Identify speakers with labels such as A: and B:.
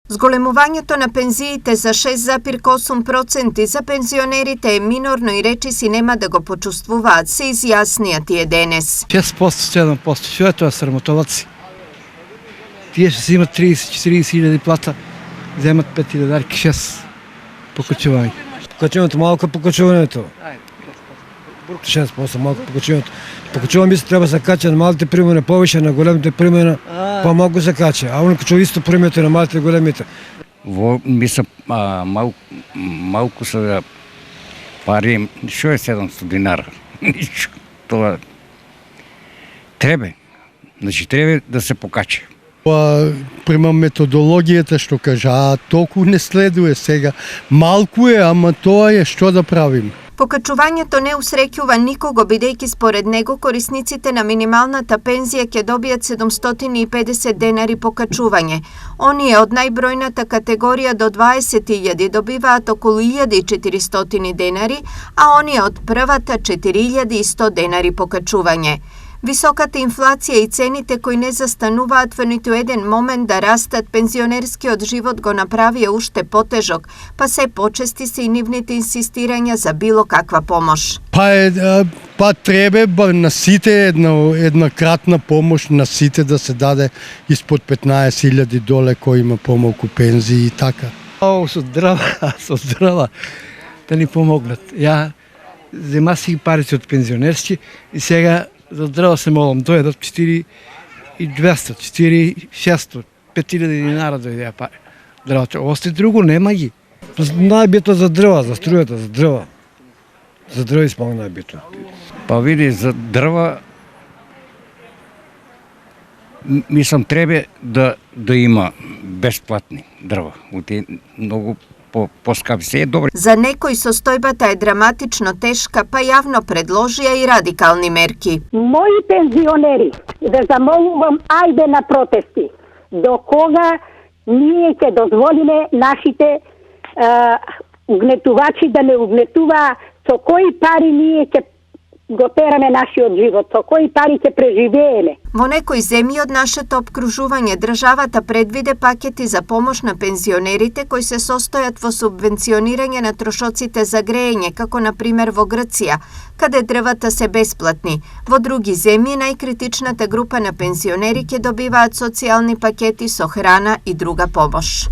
A: Зголемувањето на пензиите за 6,8% за пензионерите е минорно и речиси нема да го почувствуваат, се изјаснија тие денес.
B: 6%, 7%, што е тоа срамотоваци? Тие што си имат 30-40 хиляди плата, земат 5.000 дарки, 6 покачување.
C: Покачувањето малко покачувањето. 6% малко покачувањето. Покачување мисля треба се кача на малите примена повише, на големите примена по-малку се кача. А оно качува исто примето на малите и големите.
D: Мисля малку се пари, што е 700 динара? Тоа треба. Значи треба да се покачи.
E: Према методологијата што кажа, толку не следуе сега. Малку е, ама тоа е што да правим.
A: Покачувањето не усреќува никого, бидејќи според него корисниците на минималната пензија ќе добијат 750 денари покачување. Оние од најбројната категорија до 20.000 добиваат околу 1400 денари, а оние од првата 4100 денари покачување. Високата инфлација и цените кои не застануваат во ниту еден момент да растат, пензионерскиот живот го направија уште потежок, па се почести се и нивните инсистирања за било каква помош.
E: Па треба на сите една кратна помош на сите да се даде испод 15.000 доле кој има помалку пензии и така.
B: Со здрава да ни помогнат. Ја зема си парите од пензионерски и сега за здрава се молам, дојдат 4.200, 4.600, 5.000 динара дојдеа пари. Здравото, ости друго нема ги.
C: Најбитно за дрва, за струјата, за дрва. За дрва исполни најбитно.
D: Па види, за дрва мислам треба да има бесплатни дрва. Многу поскапи се е добро.
A: За некој состојбата е драматично тешка, па јавно предложија и радикални мерки.
F: Мои пензионери, да замолувам, ајде на протести. До кога ние ќе дозволиме нашите угнетувачи да не угнетуваа, со кои пари ние ќе го тераме нашиот живот, со кои пари ќе преживееме.
A: Во некои земји од нашето опкружување државата предвиде пакети за помош на пензионерите кои се состојат во субвенционирање на трошоците за грејење, како на пример во Грција, каде дрвата се бесплатни. Во други земји најкритичната група на пензионери ќе добиваат социјални пакети со храна и друга помош.